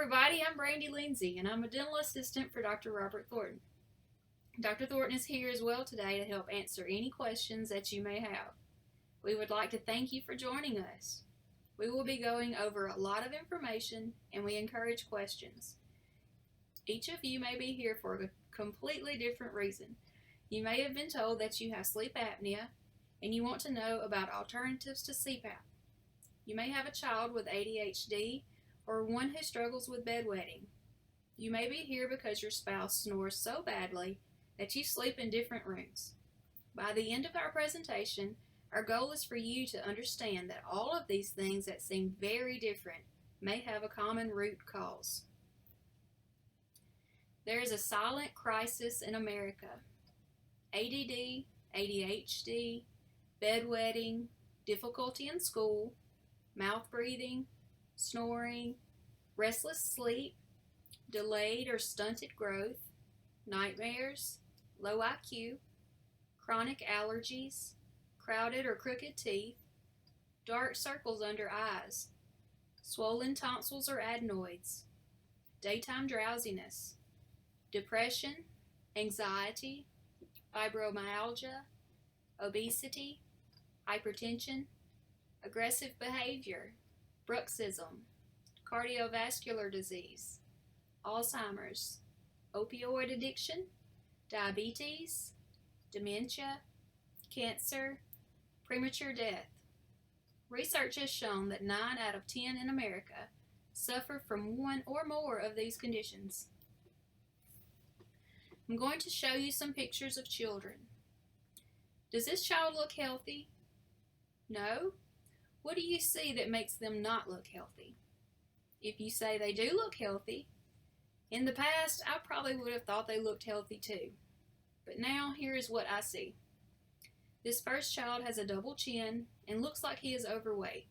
everybody, I'm Brandy Lindsay, and I'm a dental assistant for Dr. Robert Thornton. Dr. Thornton is here as well today to help answer any questions that you may have. We would like to thank you for joining us. We will be going over a lot of information, and we encourage questions. Each of you may be here for a completely different reason. You may have been told that you have sleep apnea, and you want to know about alternatives to CPAP. You may have a child with ADHD, or one who struggles with bedwetting. You may be here because your spouse snores so badly that you sleep in different rooms. By the end of our presentation, our goal is for you to understand that all of these things that seem very different may have a common root cause. There is a silent crisis in America. ADD, ADHD, bedwetting, difficulty in school, mouth breathing, snoring, restless sleep, delayed or stunted growth, nightmares, low IQ, chronic allergies, crowded or crooked teeth, dark circles under eyes, swollen tonsils or adenoids, daytime drowsiness, depression, anxiety, fibromyalgia, obesity, hypertension, aggressive behavior, bruxism, cardiovascular disease, Alzheimer's, opioid addiction, diabetes, dementia, cancer, premature death. Research has shown that 9 out of 10 in America suffer from one or more of these conditions. I'm going to show you some pictures of children. Does this child look healthy? No? What do you see that makes them not look healthy? If you say they do look healthy, in the past I probably would have thought they looked healthy too. But now here is what I see. This first child has a double chin and looks like he is overweight.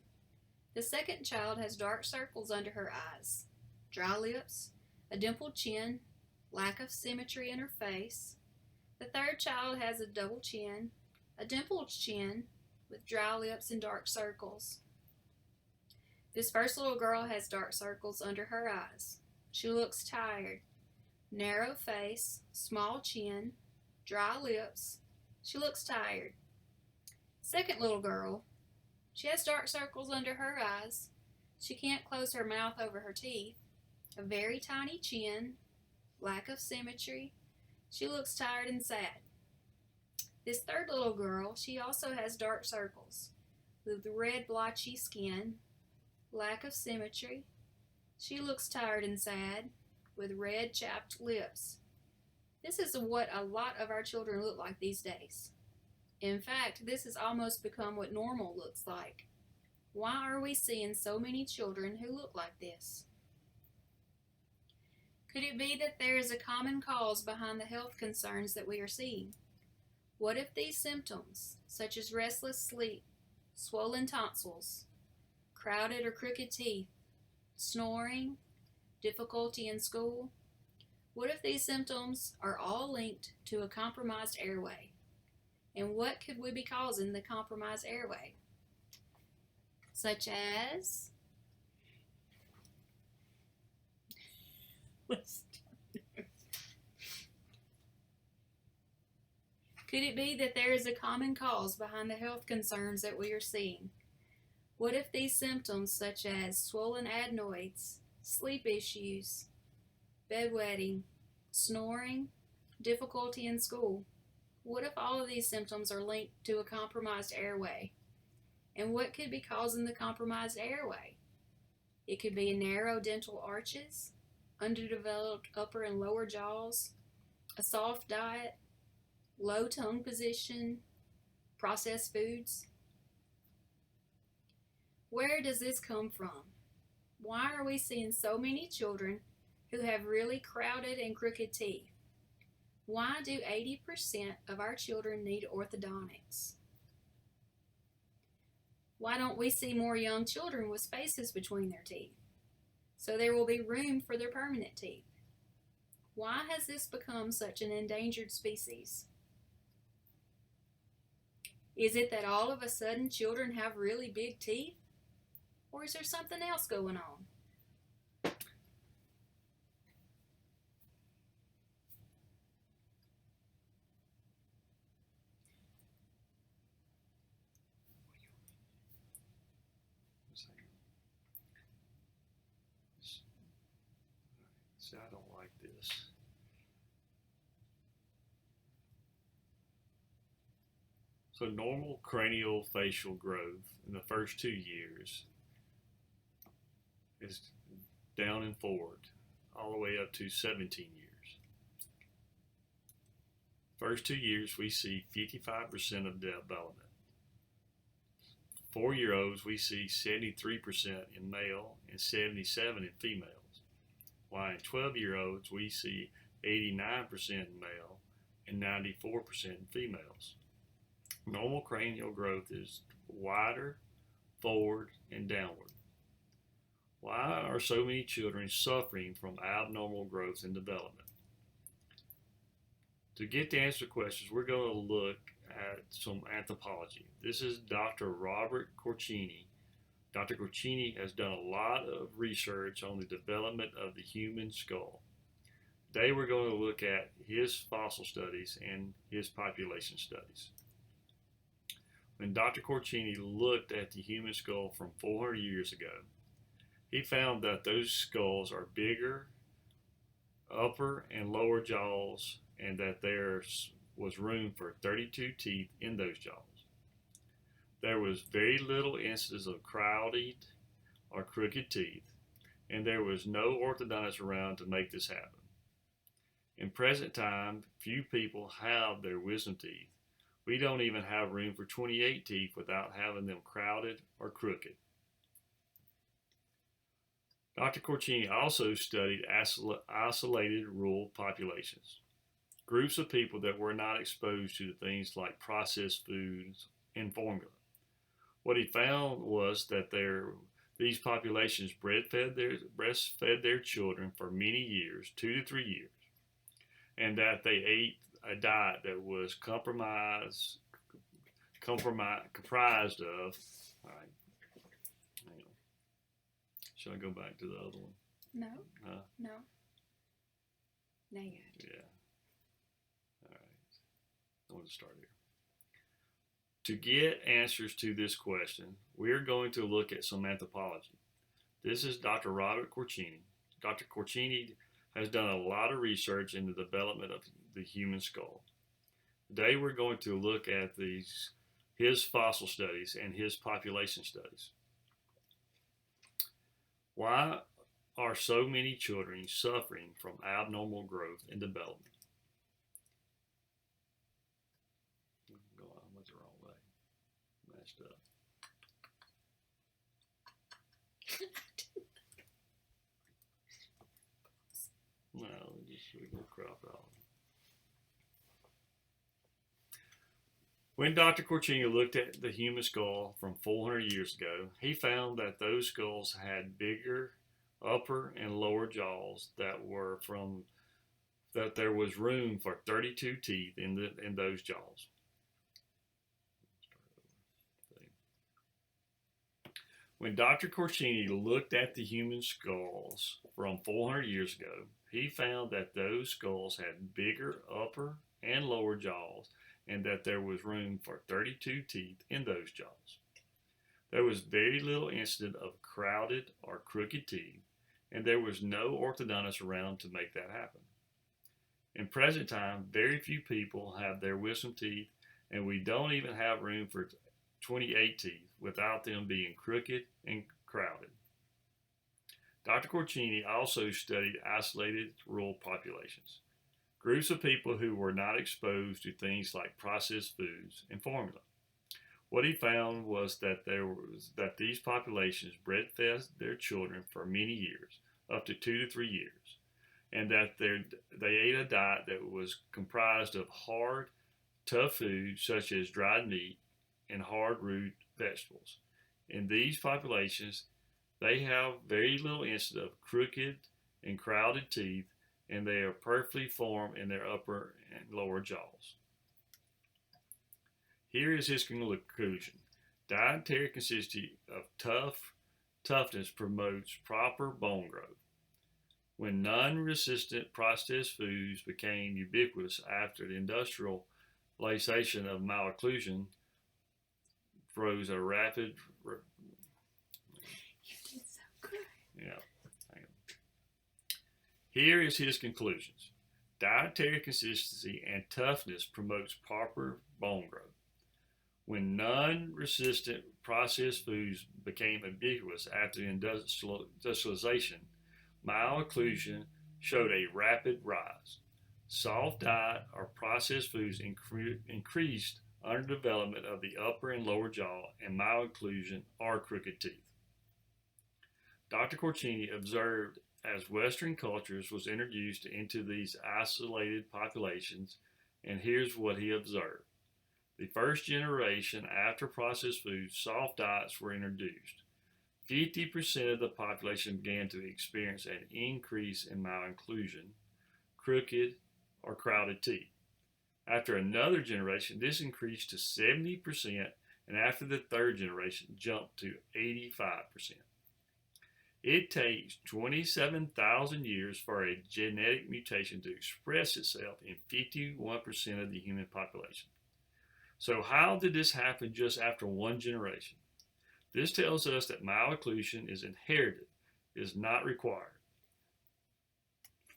The second child has dark circles under her eyes, dry lips, a dimpled chin, lack of symmetry in her face. The third child has a double chin, a dimpled chin, with dry lips and dark circles. This first little girl has dark circles under her eyes. She looks tired. Narrow face, small chin, dry lips. She looks tired. Second little girl, she has dark circles under her eyes. She can't close her mouth over her teeth. A very tiny chin, lack of symmetry. She looks tired and sad. This third little girl, she also has dark circles with red blotchy skin, lack of symmetry. She looks tired and sad with red chapped lips. This is what a lot of our children look like these days. In fact, this has almost become what normal looks like. Why are we seeing so many children who look like this? Could it be that there is a common cause behind the health concerns that we are seeing? What if these symptoms, such as restless sleep, swollen tonsils, crowded or crooked teeth, snoring, difficulty in school, what if these symptoms are all linked to a compromised airway? And what could we be causing the compromised airway? Such as Could it be that there is a common cause behind the health concerns that we are seeing? What if these symptoms such as swollen adenoids, sleep issues, bedwetting, snoring, difficulty in school, what if all of these symptoms are linked to a compromised airway? And what could be causing the compromised airway? It could be narrow dental arches, underdeveloped upper and lower jaws, a soft diet, low tongue position, processed foods. Where does this come from? Why are we seeing so many children who have really crowded and crooked teeth? Why do 80% of our children need orthodontics? Why don't we see more young children with spaces between their teeth, so there will be room for their permanent teeth? Why has this become such an endangered species? Is it that all of a sudden children have really big teeth? Or is there something else going on? See, I don't like this. So normal cranial facial growth in the first 2 years is down and forward all the way up to 17 years. First 2 years we see 55% of development. 4-year-olds we see 73% in male and 77% in females. While in 12-year-olds we see 89% in male and 94% in females. Normal cranial growth is wider, forward, and downward. Why are so many children suffering from abnormal growth and development? To get the answer to questions, we're going to look at some anthropology. This is Dr. Robert Corchini. Dr. Corchini has done a lot of research on the development of the human skull. Today we're going to look at his fossil studies and his population studies. When Dr. Corchini looked at the human skull from 400 years ago, he found that those skulls are bigger, upper and lower jaws, and that there was room for 32 teeth in those jaws. There was very little incidence of crowded or crooked teeth, and there was no orthodontist around to make this happen. In present time, few people have their wisdom teeth. We don't even have room for 28 teeth without having them crowded or crooked. Dr. Corchini also studied isolated rural populations, groups of people that were not exposed to things like processed foods and formula. What he found was that these populations breastfed their children for many years, 2 to 3 years, and that they ate a diet that was comprised of, all right, hang on. Should I go back to the other one? No. No. Now you have to. Yeah. All right. I want to start here. To get answers to this question, we're going to look at some anthropology. This is Dr. Robert Corchini. Dr. Corchini has done a lot of research in the development of the human skull. Today we're going to look at his fossil studies and his population studies. Why are so many children suffering from abnormal growth and development? I went the wrong way. Messed up. No, we're going to crop out. When Dr. Corchini looked at the human skull from 400 years ago, he found that those skulls had bigger upper and lower jaws that there was room for 32 teeth in those jaws. When Dr. Corchini looked at the human skulls from 400 years ago, he found that those skulls had bigger upper and lower jaws, and that there was room for 32 teeth in those jaws. There was very little incident of crowded or crooked teeth, and there was no orthodontist around to make that happen. In present time, very few people have their wisdom teeth, and we don't even have room for 28 teeth without them being crooked and crowded. Dr. Corchini also studied isolated rural populations, groups of people who were not exposed to things like processed foods and formula. What he found was that these populations breastfed their children for many years, up to 2 to 3 years, and that they ate a diet that was comprised of hard, tough foods such as dried meat and hard root vegetables. In these populations, they have very little incidence of crooked and crowded teeth, and they are perfectly formed in their upper and lower jaws. Here is his conclusion. Dietary consistency of toughness promotes proper bone growth. When non-resistant processed foods became ubiquitous after the industrialization of malocclusion, rose a rapid. You did so good. Yeah. Here is his conclusions. Dietary consistency and toughness promotes proper bone growth. When non-resistant processed foods became ubiquitous after industrialization, malocclusion showed a rapid rise. Soft diet or processed foods increased underdevelopment of the upper and lower jaw and malocclusion or crooked teeth. Dr. Corchini observed as Western cultures was introduced into these isolated populations, and here's what he observed. The first generation after processed foods, soft diets were introduced. 50% of the population began to experience an increase in malocclusion, crooked or crowded teeth. After another generation, this increased to 70%, and after the third generation, jumped to 85%. It takes 27,000 years for a genetic mutation to express itself in 51% of the human population. So how did this happen just after one generation? This tells us that malocclusion is inherited, is not required.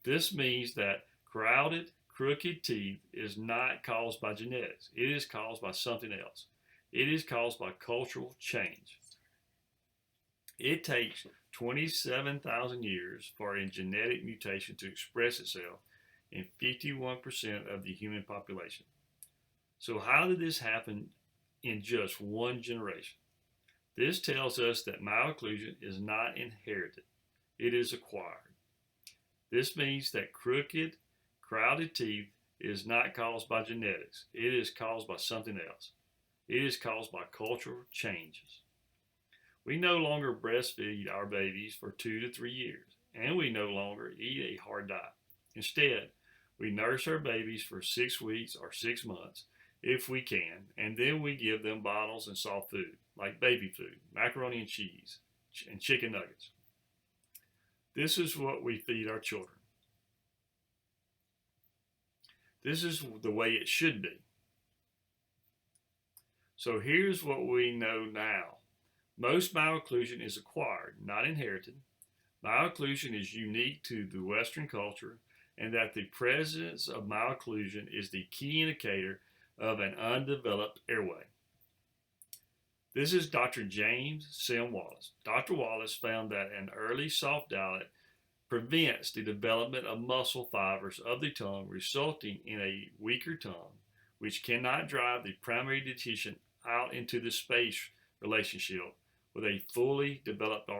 This means that crowded, crooked teeth is not caused by genetics. It is caused by something else. It is caused by cultural change. It takes 27,000 years for a genetic mutation to express itself in 51% of the human population. So how did this happen in just one generation? This tells us that malocclusion is not inherited. It is acquired. This means that crooked, crowded teeth is not caused by genetics. It is caused by something else. It is caused by cultural changes. We no longer breastfeed our babies for 2 to 3 years, and we no longer eat a hard diet. Instead, we nurse our babies for 6 weeks or 6 months, if we can, and then we give them bottles and soft food, like baby food, macaroni and cheese, and chicken nuggets. This is what we feed our children. This is the way it should be. So here's what we know now. Most malocclusion is acquired, not inherited. Malocclusion is unique to the Western culture, and that the presence of malocclusion is the key indicator of an undeveloped airway. This is Dr. James Sim Wallace. Dr. Wallace found that an early soft diet prevents the development of muscle fibers of the tongue, resulting in a weaker tongue, which cannot drive the primary dentition out into the space relationship with a fully developed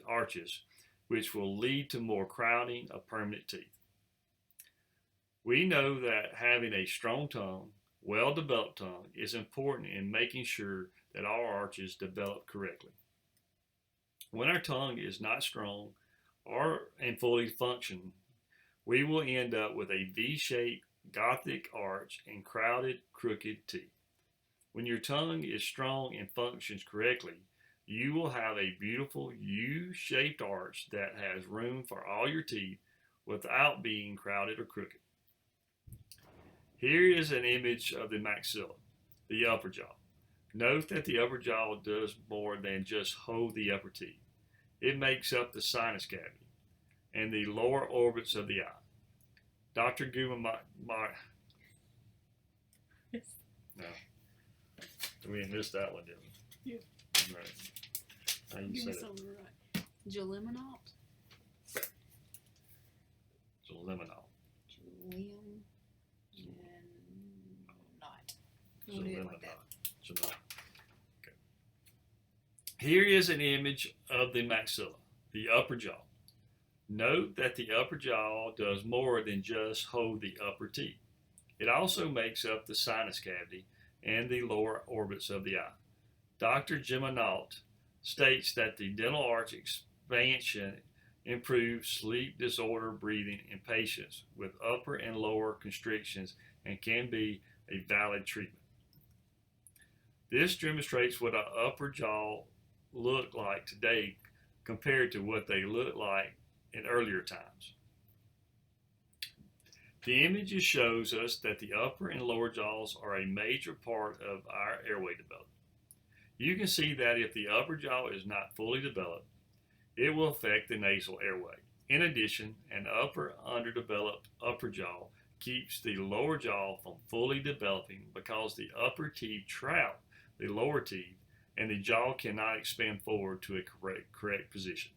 arches, which will lead to more crowding of permanent teeth. We know that having a strong tongue, well-developed tongue, is important in making sure that our arches develop correctly. When our tongue is not strong and fully functioning, we will end up with a V-shaped Gothic arch and crowded, crooked teeth. When your tongue is strong and functions correctly, you will have a beautiful U-shaped arch that has room for all your teeth without being crowded or crooked. Here is an image of the maxilla, the upper jaw. Note that the upper jaw does more than just hold the upper teeth. It makes up the sinus cavity and the lower orbits of the eye. Dr. Guma, no, we missed that one, didn't we? Yeah. Right. How you say it? Right. Geliminal. Geliminal. We'll do it like that. Okay. Here is an image of the maxilla, the upper jaw. Note that the upper jaw does more than just hold the upper teeth. It also makes up the sinus cavity and the lower orbits of the eye. Dr. Geliminal states that the dental arch expansion improves sleep disorder breathing in patients with upper and lower constrictions and can be a valid treatment. This demonstrates what an upper jaw look like today compared to what they look like in earlier times. The image shows us that the upper and lower jaws are a major part of our airway development. You can see that if the upper jaw is not fully developed, it will affect the nasal airway. In addition, an underdeveloped upper jaw keeps the lower jaw from fully developing because the upper teeth trap the lower teeth and the jaw cannot expand forward to a correct position.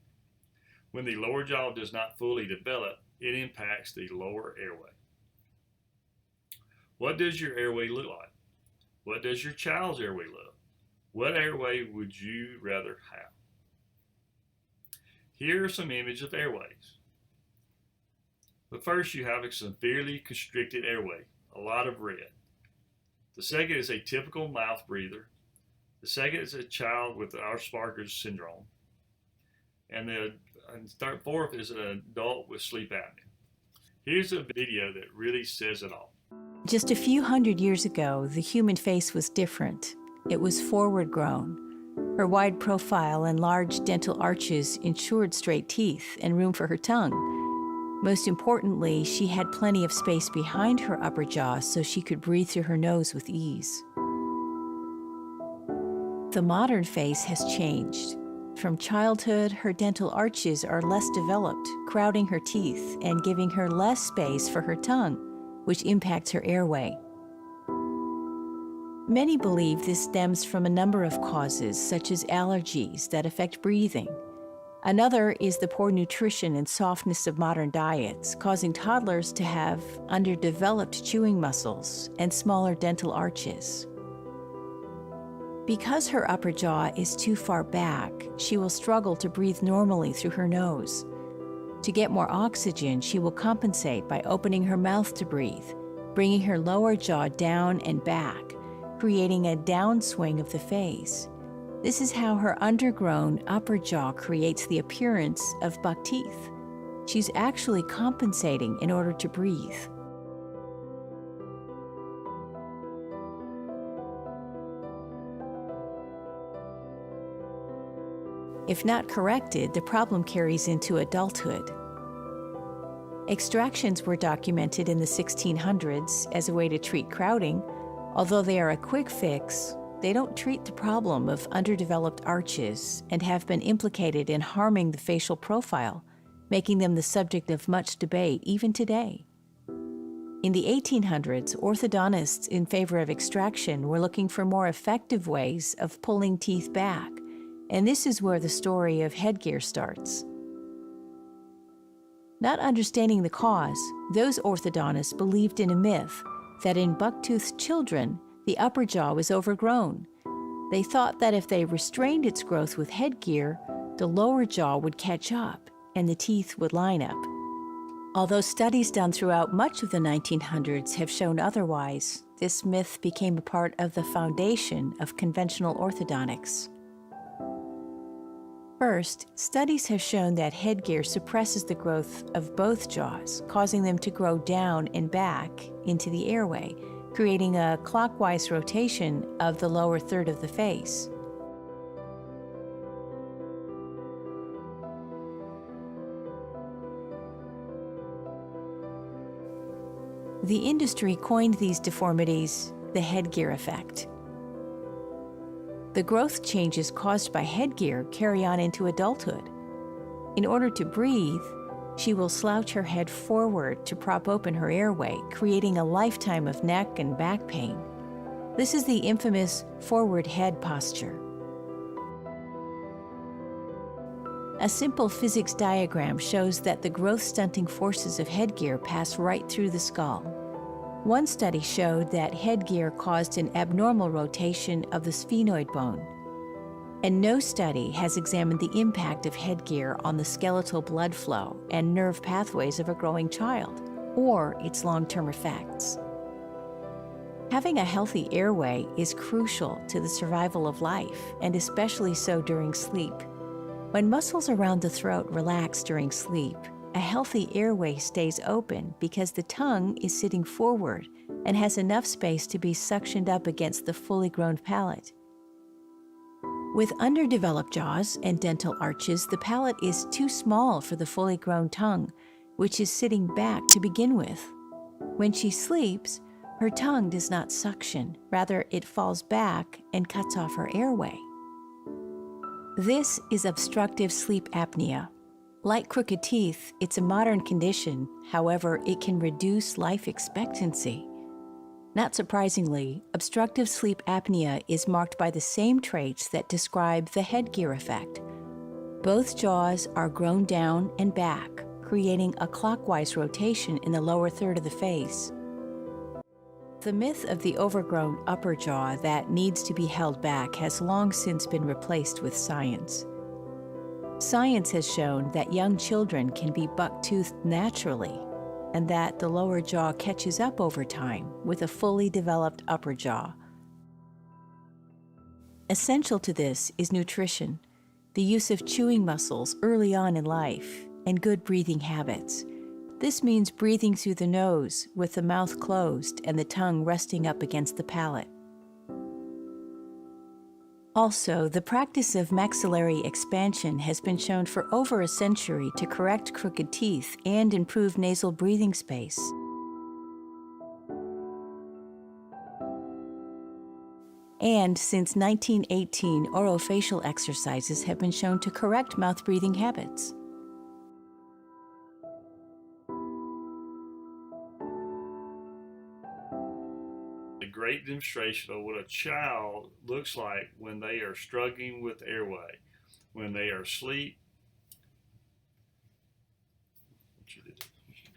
When the lower jaw does not fully develop, it impacts the lower airway. What does your airway look like? What does your child's airway look like? What airway would you rather have? Here are some images of airways. The first, you have a severely constricted airway, a lot of red. The second is a typical mouth breather. The second is a child with Asperger's syndrome. And the fourth is an adult with sleep apnea. Here's a video that really says it all. Just a few hundred years ago, the human face was different. It was forward grown. Her wide profile and large dental arches ensured straight teeth and room for her tongue. Most importantly, she had plenty of space behind her upper jaw so she could breathe through her nose with ease. The modern face has changed. From childhood, her dental arches are less developed, crowding her teeth and giving her less space for her tongue, which impacts her airway. Many believe this stems from a number of causes, such as allergies that affect breathing. Another is the poor nutrition and softness of modern diets, causing toddlers to have underdeveloped chewing muscles and smaller dental arches. Because her upper jaw is too far back, she will struggle to breathe normally through her nose. To get more oxygen, she will compensate by opening her mouth to breathe, bringing her lower jaw down and back, creating a downswing of the face. This is how her undergrown upper jaw creates the appearance of buck teeth. She's actually compensating in order to breathe. If not corrected, the problem carries into adulthood. Extractions were documented in the 1600s as a way to treat crowding. Although they are a quick fix, they don't treat the problem of underdeveloped arches and have been implicated in harming the facial profile, making them the subject of much debate even today. In the 1800s, orthodontists in favor of extraction were looking for more effective ways of pulling teeth back, and this is where the story of headgear starts. Not understanding the cause, those orthodontists believed in a myth that in buck-toothed children, the upper jaw was overgrown. They thought that if they restrained its growth with headgear, the lower jaw would catch up and the teeth would line up. Although studies done throughout much of the 1900s have shown otherwise, this myth became a part of the foundation of conventional orthodontics. First, studies have shown that headgear suppresses the growth of both jaws, causing them to grow down and back into the airway, creating a clockwise rotation of the lower third of the face. The industry coined these deformities the headgear effect. The growth changes caused by headgear carry on into adulthood. In order to breathe, she will slouch her head forward to prop open her airway, creating a lifetime of neck and back pain. This is the infamous forward head posture. A simple physics diagram shows that the growth-stunting forces of headgear pass right through the skull. One study showed that headgear caused an abnormal rotation of the sphenoid bone, and no study has examined the impact of headgear on the skeletal blood flow and nerve pathways of a growing child, or its long-term effects. Having a healthy airway is crucial to the survival of life, and especially so during sleep. When muscles around the throat relax during sleep, a healthy airway stays open because the tongue is sitting forward and has enough space to be suctioned up against the fully grown palate. With underdeveloped jaws and dental arches, the palate is too small for the fully grown tongue, which is sitting back to begin with. When she sleeps, her tongue does not suction, rather it falls back and cuts off her airway. This is obstructive sleep apnea. Like crooked teeth, it's a modern condition. However, it can reduce life expectancy. Not surprisingly, obstructive sleep apnea is marked by the same traits that describe the headgear effect. Both jaws are grown down and back, creating a clockwise rotation in the lower third of the face. The myth of the overgrown upper jaw that needs to be held back has long since been replaced with science. Science has shown that young children can be buck-toothed naturally, and that the lower jaw catches up over time with a fully developed upper jaw. Essential to this is nutrition, the use of chewing muscles early on in life, and good breathing habits. This means breathing through the nose with the mouth closed and the tongue resting up against the palate. Also, the practice of maxillary expansion has been shown for over a century to correct crooked teeth and improve nasal breathing space. And since 1918, orofacial exercises have been shown to correct mouth breathing habits. A great demonstration of what a child looks like when they are struggling with airway, when they are asleep.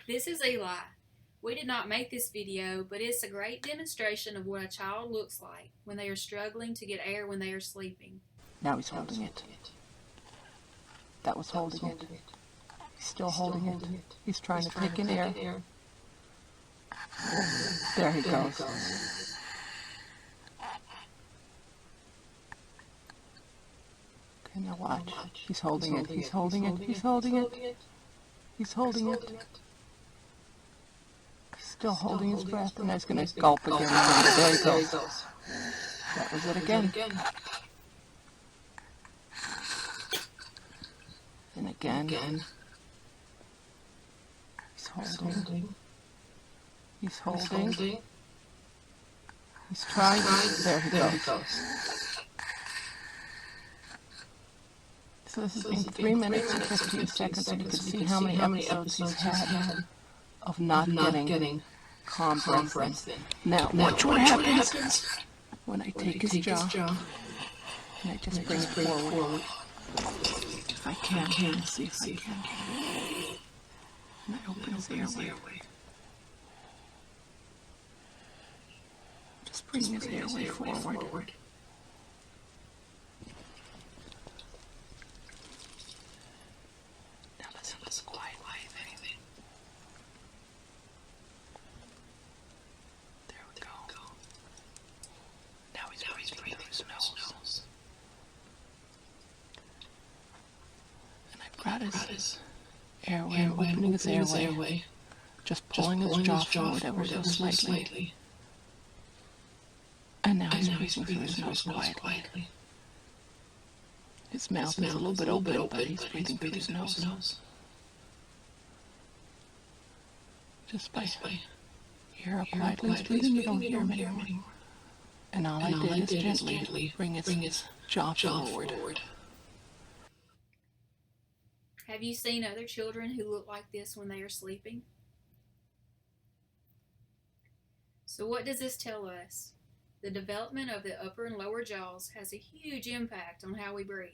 This is Eli. We did not make this video, but it's a great demonstration of what a child looks like when they are struggling to get air when they are sleeping. Now he's holding it. That was holding it. He's still holding it. He's trying to take in air. There he goes. Okay, now watch. He's holding it. He's holding it. He's holding it. He's holding it. He's still holding his breath, and now he's going to gulp again. There he goes. That was it again. And again. He's holding. He's holding. He's trying. There he goes. So this has been 3 minutes and 15 seconds, and you can see how many episodes he's had of not getting calm breaths in. Now, watch what happens when I take his jaw and I just bring it forward. If I can, let's see if I can. And I open his airway. Just bring his airway forward. Now listen quiet, if anything. There we go. Now he's breathing through his nose. And I brought his airway, opening his airway, just pulling his jaw forward ever so slightly. And now he's breathing through his nose quietly. His mouth is a little bit open, but he's breathing through his nose. Just by hear how quietly he's breathing, you don't hear him anymore. And all I did is gently bring his jaw forward. Have you seen other children who look like this when they are sleeping? So what does this tell us? The development of the upper and lower jaws has a huge impact on how we breathe.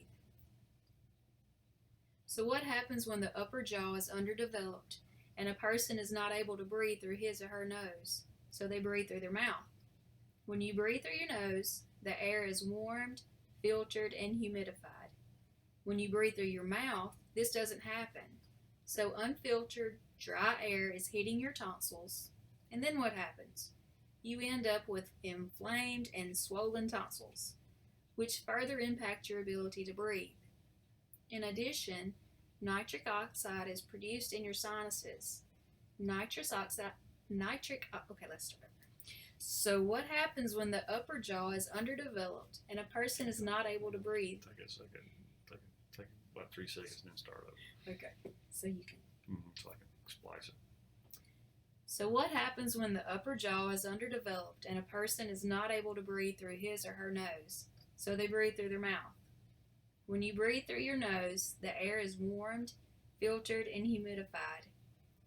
So what happens when the upper jaw is underdeveloped and a person is not able to breathe through his or her nose? So they breathe through their mouth. When you breathe through your nose, the air is warmed, filtered, and humidified. When you breathe through your mouth, this doesn't happen. So unfiltered, dry air is hitting your tonsils, and then what happens? You end up with inflamed and swollen tonsils, which further impact your ability to breathe. In addition, nitric oxide is produced in your sinuses. Let's start over. So what happens when the upper jaw is underdeveloped and a person is not able to breathe? Take a second. Take about 3 seconds and then start over. Okay, so you can. So I can splice it. So what happens when the upper jaw is underdeveloped and a person is not able to breathe through his or her nose? So they breathe through their mouth. When you breathe through your nose, the air is warmed, filtered, and humidified.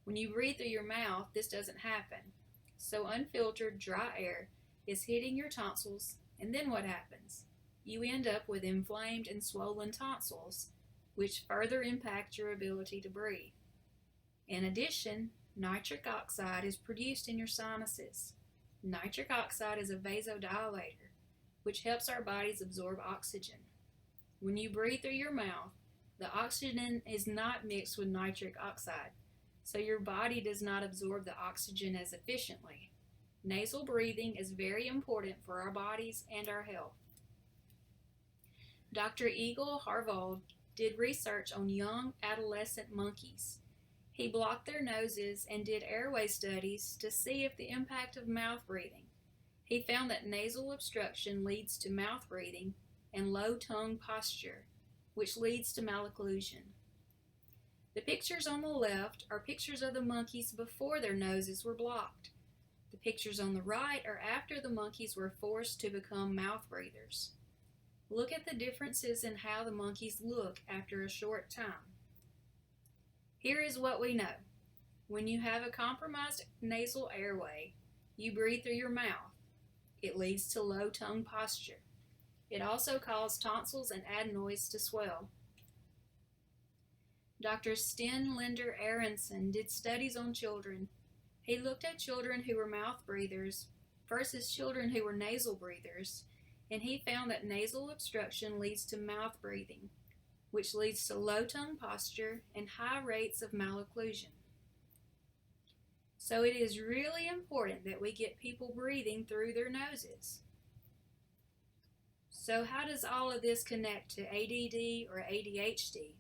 When you breathe through your mouth, this doesn't happen. So unfiltered, dry air is hitting your tonsils, and then what happens? You end up with inflamed and swollen tonsils, which further impact your ability to breathe. In addition, nitric oxide is produced in your sinuses. Nitric oxide is a vasodilator, which helps our bodies absorb oxygen. When you breathe through your mouth, the oxygen is not mixed with nitric oxide, so your body does not absorb the oxygen as efficiently. Nasal breathing is very important for our bodies and our health. Dr. Eagle Harvold did research on young adolescent monkeys. He blocked their noses and did airway studies to see if the impact of mouth breathing. He found that nasal obstruction leads to mouth breathing and low tongue posture, which leads to malocclusion. The pictures on the left are pictures of the monkeys before their noses were blocked. The pictures on the right are after the monkeys were forced to become mouth breathers. Look at the differences in how the monkeys look after a short time. Here is what we know. When you have a compromised nasal airway, you breathe through your mouth. It leads to low tongue posture. It also causes tonsils and adenoids to swell. Dr. Sten Linder Aronson did studies on children. He looked at children who were mouth breathers versus children who were nasal breathers, and he found that nasal obstruction leads to mouth breathing, which leads to low tongue posture and high rates of malocclusion. So it is really important that we get people breathing through their noses. So how does all of this connect to ADD or ADHD?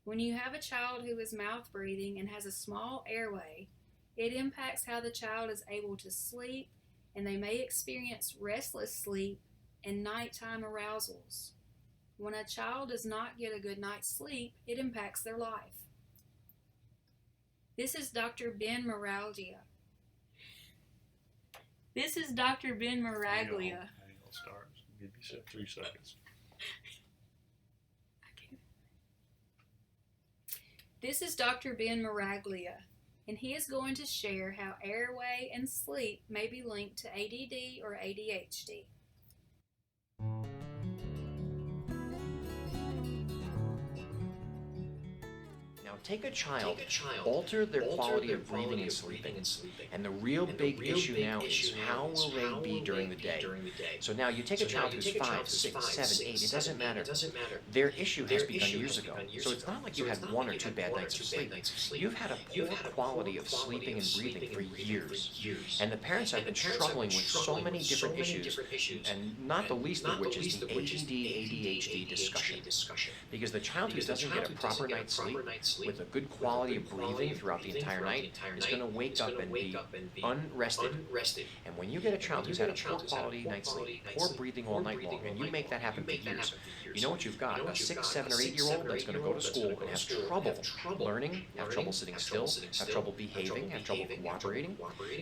When you have a child who is mouth breathing and has a small airway, it impacts how the child is able to sleep, and they may experience restless sleep and nighttime arousals. When a child does not get a good night's sleep, it impacts their life. This is Dr. Ben Miraglia. This is Dr. Ben Miraglia. Hang on, start. Give you 3 seconds. This is Dr. Ben Miraglia, and he is going to share how airway and sleep may be linked to ADD or ADHD. Take a child, alter their quality of breathing and sleeping, and the real big issue now is how will they be during the day. So now you take a child who's 5, 6, 7, 8, it doesn't matter. Their issue has begun years ago. So it's not like you had 1 or 2 bad nights of sleep. You've had a poor quality of sleeping and breathing for years. And the parents have been struggling with so many different issues, and not the least of which is the ADD-ADHD discussion. Because the child who doesn't get a proper night's sleep with a good quality of breathing throughout the entire night is going to wake up and be unrested. And when you get a child who's had a poor quality night's sleep, poor breathing all night long, and you make that happen for years, you know what you've got? A 6, 7, or 8-year-old that's going to go to school and have trouble learning, have trouble sitting still, have trouble behaving, have trouble cooperating,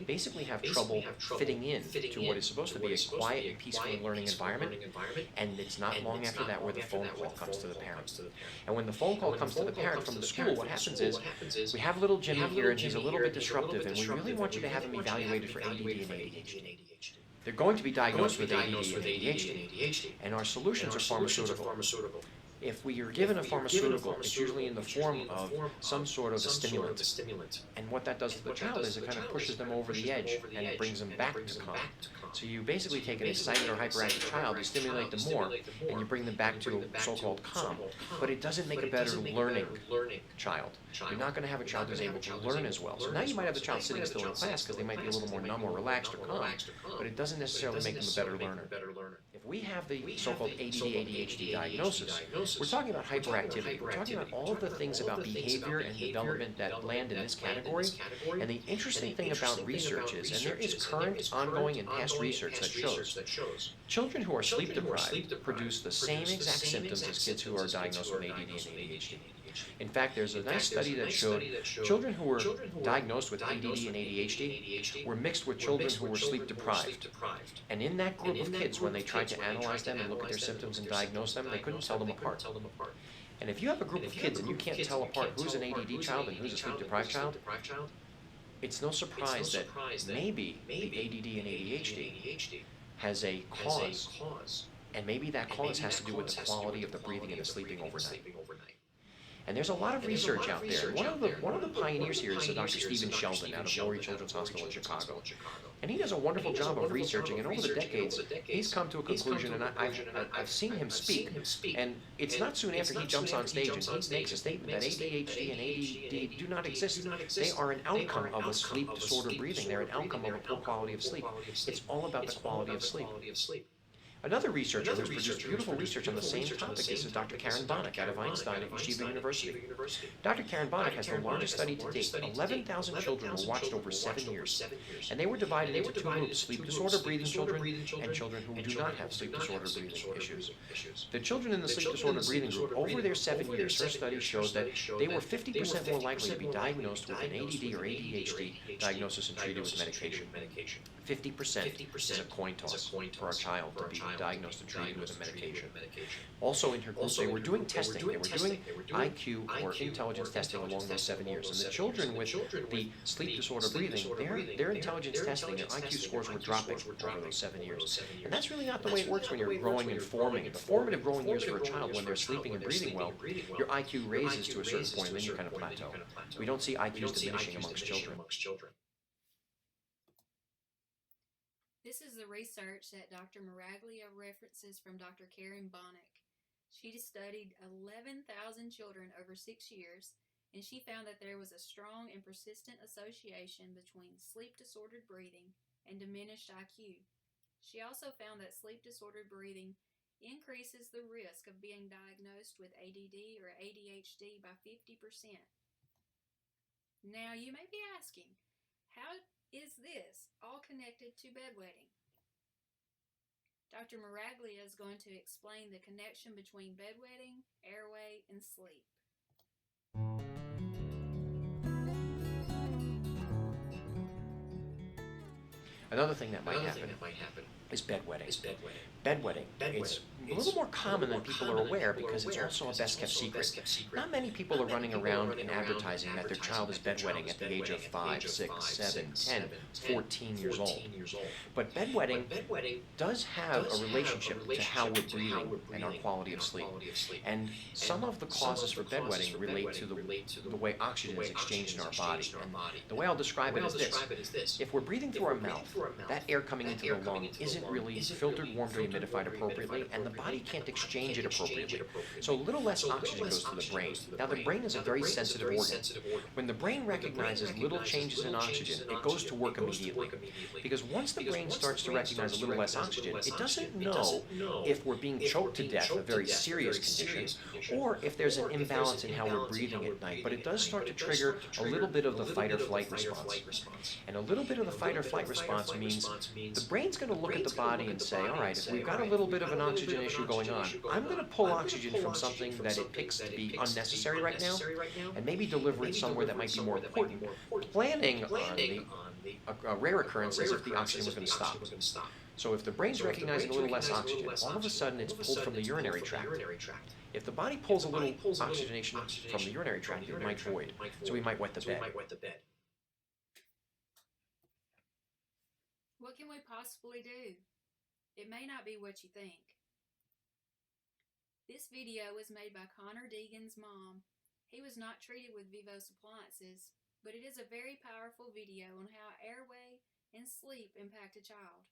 basically have trouble fitting in to what is supposed to be a quiet and peaceful learning environment. And it's not long after that where the phone call comes to the parent. And when the phone call comes to the parent from the school, what happens is we have little Jimmy here, and he's a little bit disruptive, and we really want you to have him evaluated for ADD and ADHD. They're going to be diagnosed with ADD and ADHD, and our solutions are pharmaceutical. If we are given a pharmaceutical, it's usually in the form of some sort of a stimulant. And what that does to the child is it kind of pushes them over the edge and it brings them back to calm. So you basically take an excited or hyperactive child, you stimulate them more, and you bring them back to so-called calm. But it doesn't make a better learning child. You're not going to have a child who's able to learn as well. So now you might have the child sitting still in class because they might be a little more numb or relaxed or calm, but it doesn't necessarily make them a better learner. If we have the so-called ADD-ADHD diagnosis, we're talking about hyperactivity. We're talking about all of the things about behavior and development that land in this category. And the interesting thing about research is, and there is current, ongoing, and past research that shows, children who are sleep deprived produce the same exact symptoms as kids who are diagnosed with ADD and ADHD. In fact, there's a nice study that showed children who were diagnosed with ADD and ADHD were mixed with children who were sleep deprived. And in that group of kids, when they tried to analyze them and look at their symptoms and diagnose them, they couldn't tell them apart. And if you have a group of kids and you can't tell apart who's an ADD child and who's a sleep-deprived child, it's no surprise that maybe the ADD and ADHD has a cause, and maybe that cause has to do with the quality of the breathing and the sleeping overnight. And there's a lot of research out there. One of the pioneers here is Dr. Stephen Sheldon out of Laurie Children's Hospital in Chicago. And he does a wonderful job of researching, and over the decades, he's come to a conclusion, and I've seen him speak, and it's not soon after he jumps on stage and he makes a statement that ADHD and ADD do not exist. They are an outcome of a sleep disorder breathing. They're an outcome of a poor quality of sleep. It's all about the quality of sleep. Another researcher who's produced beautiful research on the same topic is Dr. Karen Bonnick out of Einstein at Yeshiva University. Dr. Karen Bonnick has the largest study to date. 11,000 children were watched over 7 years, and they were divided into two groups: sleep disorder breathing children and children who do not have sleep disorder breathing issues. The children in the sleep disorder breathing group, over their 7 years, her study showed that they were 50% more likely to be diagnosed with an ADD or ADHD diagnosis and treated with medication. 50% is a coin toss for a child to be diagnosed and treated with a medication. Also in her group, they were doing testing. They were doing IQ or intelligence testing along those 7 years. And the children with the sleep disorder breathing, their intelligence testing, their IQ scores were dropping over those 7 years. And that's really not the way it works when you're growing and forming. The formative growing years for a child, when they're sleeping and breathing well, your IQ raises to a certain point, and then you kind of plateau. We don't see IQs diminishing amongst children. This is the research that Dr. Miraglia references from Dr. Karen Bonnick. She studied 11,000 children over 6 years, and she found that there was a strong and persistent association between sleep-disordered breathing and diminished IQ. She also found that sleep-disordered breathing increases the risk of being diagnosed with ADD or ADHD by 50%. Now, you may be asking, how is this all connected to bedwetting? Dr. Miraglia is going to explain the connection between bedwetting, airway, and sleep. Another thing that might happen is bedwetting. Bedwetting, it's a little more common than people are aware because it's also a best-kept secret. Not many people are running around and advertising that their child is bedwetting at the age of 5, 6, 7, 10, 14 years old. But bedwetting does have a relationship to how we're breathing and our quality of sleep. And some of the causes for bedwetting relate to the way oxygen is exchanged in our body. And the way I'll describe it is this. If we're breathing through our mouth, that air coming into the lung isn't really filtered, warmed, or humidified appropriately, and the body can't exchange it appropriately. So a little less oxygen goes to the brain. Now, the brain is a very sensitive organ. When the brain recognizes little changes in oxygen, it goes to work immediately. Because once the brain starts to recognize a little less oxygen, it doesn't know if we're being choked to death, a very serious condition, or if there's an imbalance in how we're breathing at night. But it does start to trigger a little bit of the fight or flight response. And a little bit of the fight or flight response means the brain's going to look at the body and say, all right, if we've got a little bit of an oxygen issue going on, I'm going to pull oxygen from something that it picks to be unnecessary right now and maybe deliver it somewhere that might be more important, planning on a rare occurrence as if the oxygen was going to stop. So if the brain's recognizing a little less oxygen, all of a sudden it's pulled from the urinary tract. If the body pulls a little oxygenation from the urinary tract, it might void, so we might wet the bed. What can we possibly do? It may not be what you think. This video was made by Connor Deegan's mom. He was not treated with Vivos appliances, but it is a very powerful video on how airway and sleep impact a child.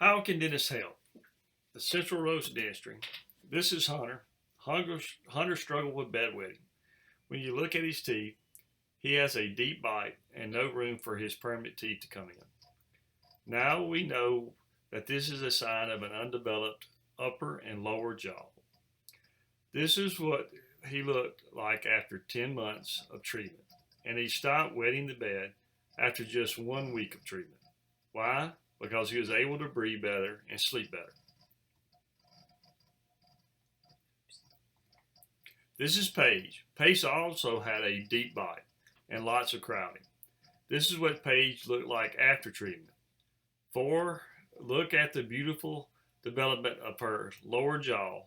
How can dentists help? The central rows of dentistry. This is Hunter. Hunter struggled with bedwetting. When you look at his teeth, he has a deep bite and no room for his permanent teeth to come in. Now we know that this is a sign of an undeveloped upper and lower jaw. This is what he looked like after 10 months of treatment, and he stopped wetting the bed after just 1 week of treatment. Why? Because he was able to breathe better and sleep better. This is Paige. Paige also had a deep bite and lots of crowding. This is what Paige looked like after treatment. 4, look at the beautiful development of her lower jaw.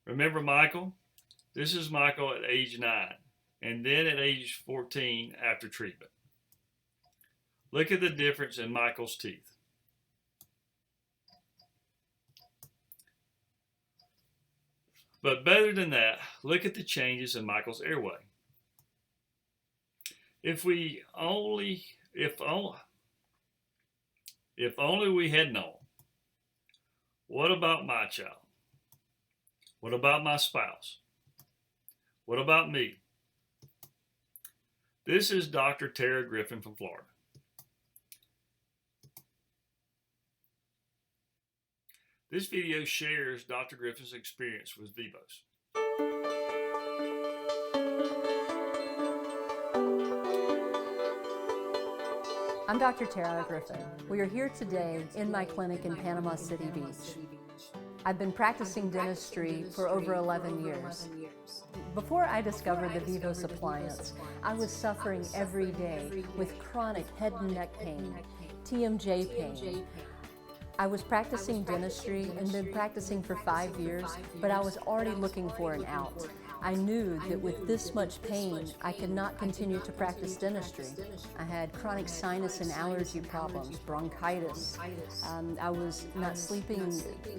Remember Michael? This is Michael at age 9, and then at age 14 after treatment. Look at the difference in Michael's teeth. But better than that, look at the changes in Michael's airway. If only we had known. What about my child? What about my spouse? What about me? This is Dr. Tara Griffin from Florida. This video shares Dr. Griffin's experience with Vivos. I'm Dr. Tara Griffin. We are here today in my clinic in Panama City Beach. I've been practicing dentistry for over 11 years. Before I discovered the Vivos appliance, I was suffering every day with chronic head and neck pain, TMJ pain. I was practicing dentistry and been practicing for 5 years, but I was already looking for an out. I knew that with this much pain, I could not continue to practice dentistry. I had chronic sinus and allergy problems, bronchitis. I was not sleeping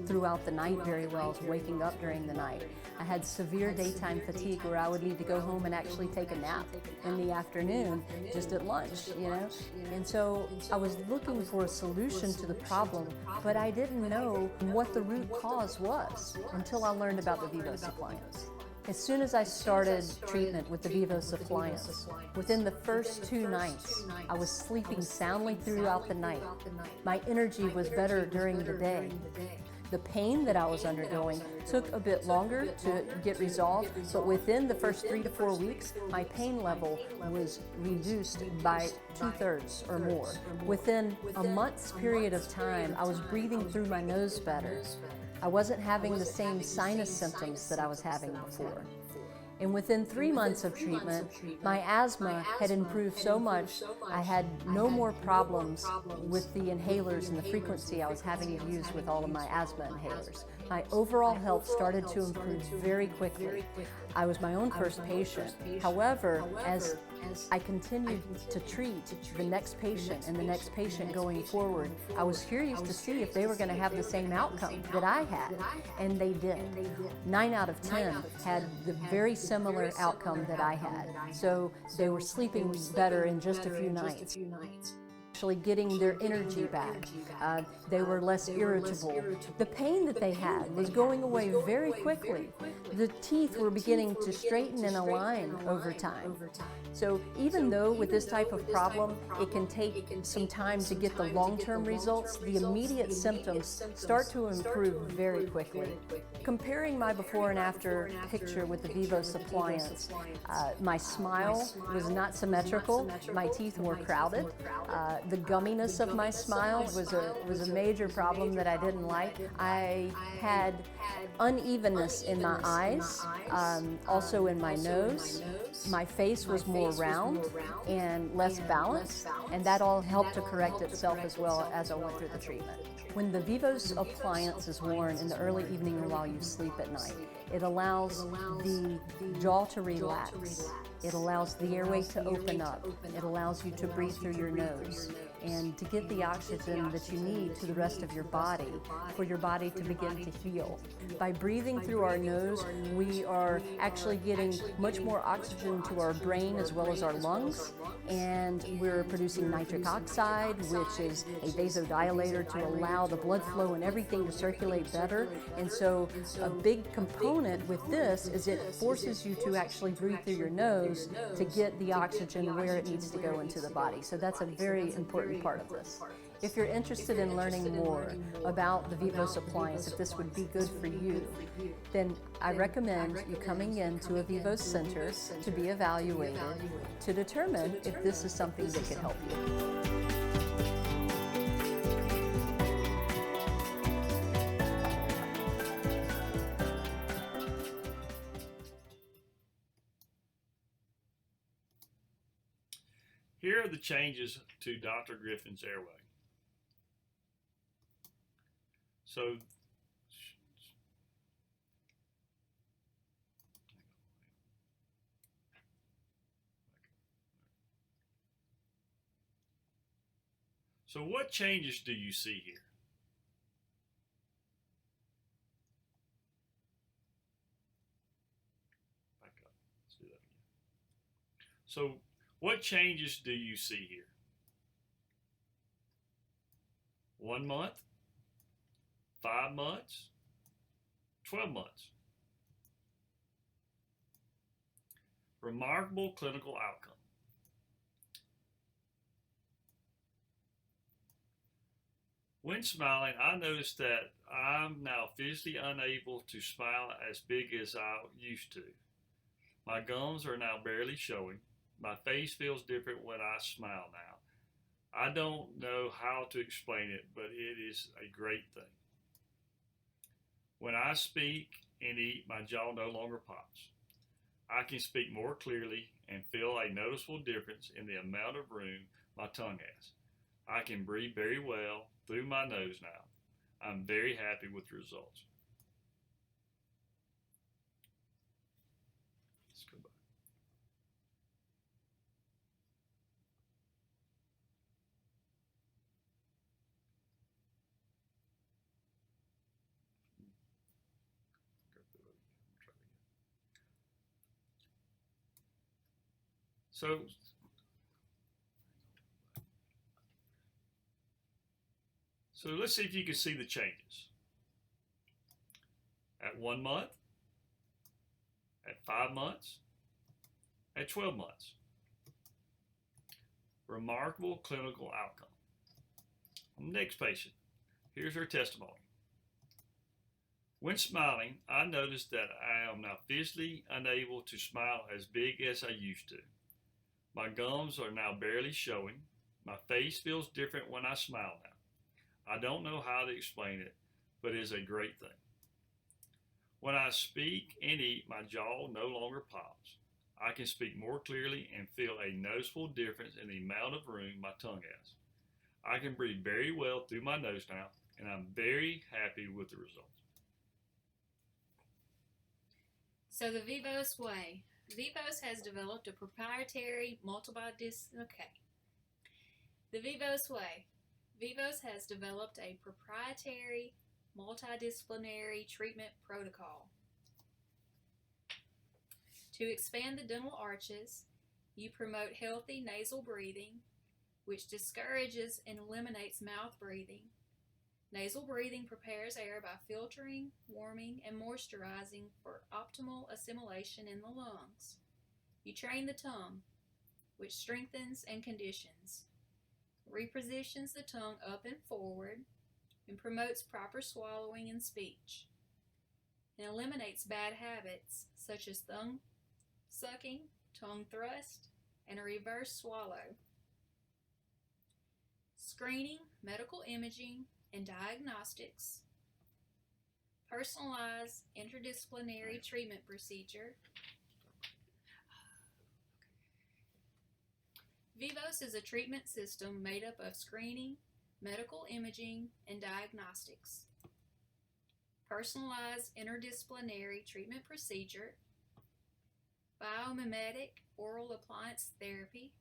throughout the night very well. I was waking up during the night. I had severe daytime fatigue where I would need to go home and actually take a nap in the afternoon, just at lunch, you know? And so I was looking for a solution to the problem, but I didn't know what the root cause was until I learned about the Vivos appliance. As soon as I started treatment with the Vivos appliance, within the first 2 nights, I was sleeping soundly throughout the night. My energy was better during the day. The pain that I was undergoing took a bit longer to get resolved, but within the first 3 to 4 weeks, my pain level was reduced by 2/3 or more. Within a month's period of time, I was breathing through my nose better. I wasn't having the same sinus symptoms that I was having before. And within 3 months of treatment, my asthma had improved so much, I had no more problems with the inhalers and the frequency I was having to use with all of my asthma inhalers. My overall health started to improve very quickly. I was my own first patient. However, as I continued to treat the next patient and the next patient going forward, I was curious to see if they were going to have the same outcome that I had, and they did. 9 out of 10 had the very similar outcome that I had. So they were sleeping better in just a few nights. Actually getting their energy back. They were less irritable. The pain that they had was going away very quickly. The teeth were beginning to straighten and align over time. So even though with this type of problem, it can take some time to get the long-term results, the immediate symptoms start to improve very quickly. Comparing my before and after picture with the Vivos appliance, my smile was not symmetrical. My teeth were crowded. The gumminess of my smile was a major problem that I didn't like. I had unevenness in my eyes, also in my nose. My face was more round and less balanced, and that all helped to correct itself as well as I went through the treatment. When the Vivos appliance is worn in the early evening or while you sleep at night, it allows the jaw to relax. It allows the airway to open up. It allows you to breathe through your nose. and to get the oxygen that you need to the rest of your body for your body to begin to heal. By breathing through our nose, we are actually getting much more oxygen to our brain as well as our lungs, and we're producing nitric oxide, which is a vasodilator to allow the blood flow and everything to circulate better. And so a big component with this is it forces you to actually breathe through your nose to get the oxygen where it needs to go into the body. So that's a very important part of this. If you're interested in learning more about the Vivos appliance, if this would be good for you, then I recommend you coming into a Vivos center to be evaluated to determine if this is something that could help you. Here are the changes to Dr. Griffin's airway. So what changes do you see here? Back up. Let's do that again. So what changes do you see here? 1 month, 5 months, 12 months. Remarkable clinical outcome. When smiling, I noticed that I'm now physically unable to smile as big as I used to. My gums are now barely showing. My face feels different when I smile now. I don't know how to explain it, but it is a great thing. When I speak and eat, my jaw no longer pops. I can speak more clearly and feel a noticeable difference in the amount of room my tongue has. I can breathe very well through my nose now. I'm very happy with the results. Let's go back. So let's see if you can see the changes. At 1 month, at 5 months, at 12 months. Remarkable clinical outcome. Next patient. Here's her testimony. When smiling, I noticed that I am now physically unable to smile as big as I used to. My gums are now barely showing. My face feels different when I smile now. I don't know how to explain it, but it is a great thing. When I speak and eat, my jaw no longer pops. I can speak more clearly and feel a noticeable difference in the amount of room my tongue has. I can breathe very well through my nose now, and I'm very happy with the results. So the Vivos way. Vivos has developed a proprietary The Vivos way. Vivos has developed a proprietary multidisciplinary treatment protocol. To expand the dental arches, you promote healthy nasal breathing, which discourages and eliminates mouth breathing. Nasal breathing prepares air by filtering, warming, and moisturizing for optimal assimilation in the lungs. You train the tongue, which strengthens and conditions, repositions the tongue up and forward, and promotes proper swallowing and speech, and eliminates bad habits such as thumb sucking, tongue thrust, and a reverse swallow. Screening, medical imaging, and diagnostics, personalized interdisciplinary treatment procedure. Vivos is a treatment system made up of screening, medical imaging, and diagnostics. Personalized interdisciplinary treatment procedure, biomimetic oral appliance therapy,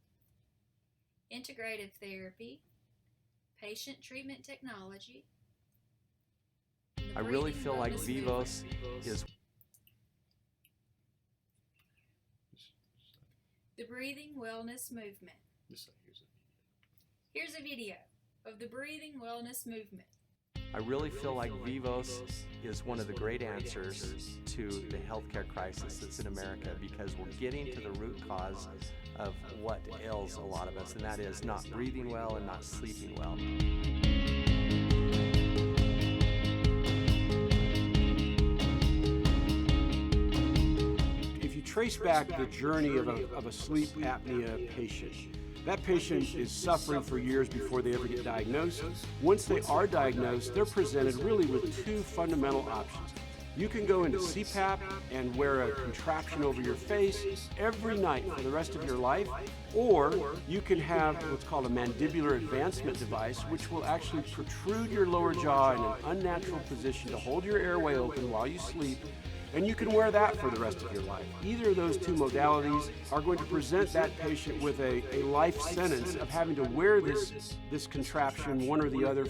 integrative therapy, patient treatment technology. I really feel like Vivos is the breathing wellness movement. Here's a video of the breathing wellness movement. I really feel like Vivos is one of the great answers to the healthcare crisis that's in America, because we're getting to the root cause of what ails a lot of us, and that is not breathing well and not sleeping well. If you trace back the journey of a sleep apnea patient, that patient is suffering for years before they ever get diagnosed. Once they are diagnosed, they're presented really with two fundamental options. You can go into CPAP and wear a contraption over your face every night for the rest of your life, or you can have what's called a mandibular advancement device, which will actually protrude your lower jaw in an unnatural position to hold your airway open while you sleep, and you can wear that for the rest of your life. Either of those two modalities are going to present that patient with a life sentence of having to wear this contraption, one or the other,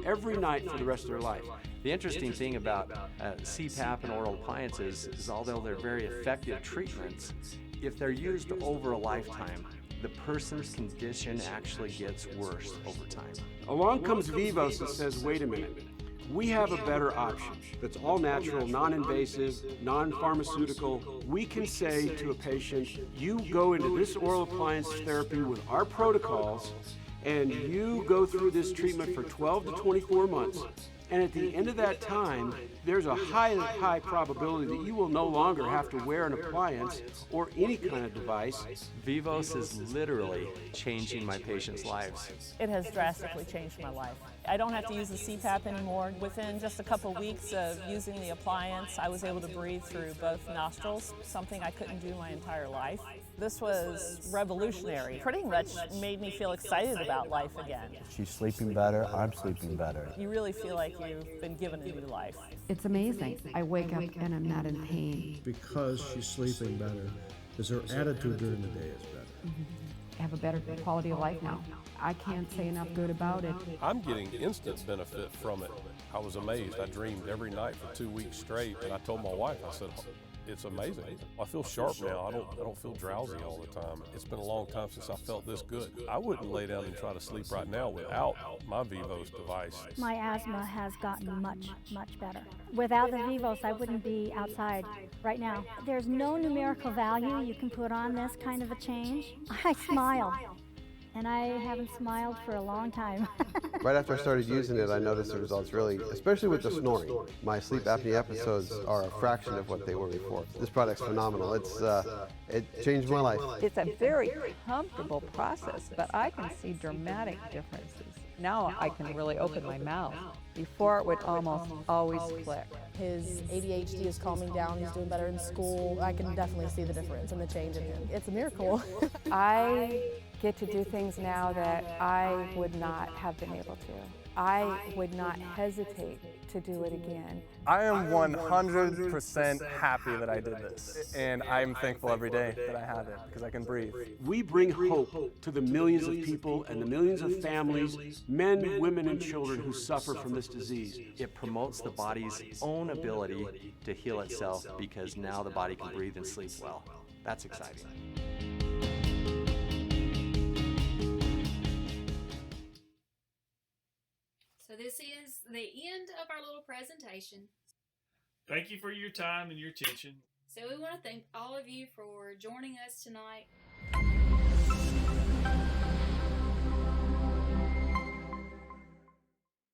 every night for the rest of their life. The interesting thing about CPAP and oral appliances is, although they're very effective treatments, if they're used over a lifetime, the person's condition actually gets worse over time. Along comes Vivos and says, wait a minute, we have a better option that's all natural, non-invasive, non-pharmaceutical. We can say to a patient, you go into this oral appliance therapy with our protocols, and you go through this treatment for 12 to 24 months. And at the end of that time, there's a high probability that you will no longer have to wear an appliance or any kind of device. Vivos is literally changing my patients' lives. It has drastically changed my life. I don't have to use the CPAP anymore. Within just a couple weeks of using the appliance, I was able to breathe through both nostrils, something I couldn't do my entire life. This was revolutionary. Pretty much made me feel excited about life again. She's sleeping better, I'm sleeping better. You really feel like you've been given a new life. It's amazing. I wake up and I'm not in pain. Because she's sleeping better, because her attitude during the day is better. I have a better quality of life now. I can't say enough good about it. I'm getting instant benefit from it. I was amazed. I dreamed every night for 2 weeks straight, and I told my wife, I said, it's amazing. I feel sharp now. I don't feel drowsy all the time. It's been a long time since I felt this good. I wouldn't lay down and try to sleep right now without my Vivos device. My asthma has gotten much better. Without the Vivos, I wouldn't be outside right now. There's no numerical value you can put on this kind of a change. I smile. And I haven't smiled for a long time. Right after I started using it, I noticed the results really, especially with the snoring. My sleep apnea episodes are a fraction of what they were before. This product's phenomenal. It changed my life. It's a very comfortable process, but I can see dramatic differences. Now I can really open my mouth. Before it would almost always click. His ADHD is calming down, he's doing better in school. I can definitely see the difference and the change in him. It's a miracle. I get to do things now that I would not have been able to. I would not hesitate to do it again. I am 100% happy that I did this, and I'm thankful every day that I have it because I can breathe. We bring hope to the millions of people and the millions of families, men, women, and children who suffer from this disease. It promotes the body's own ability to heal itself because now the body can breathe and sleep well. That's exciting. So this is the end of our little presentation. Thank you for your time and your attention. So we want to thank all of you for joining us tonight.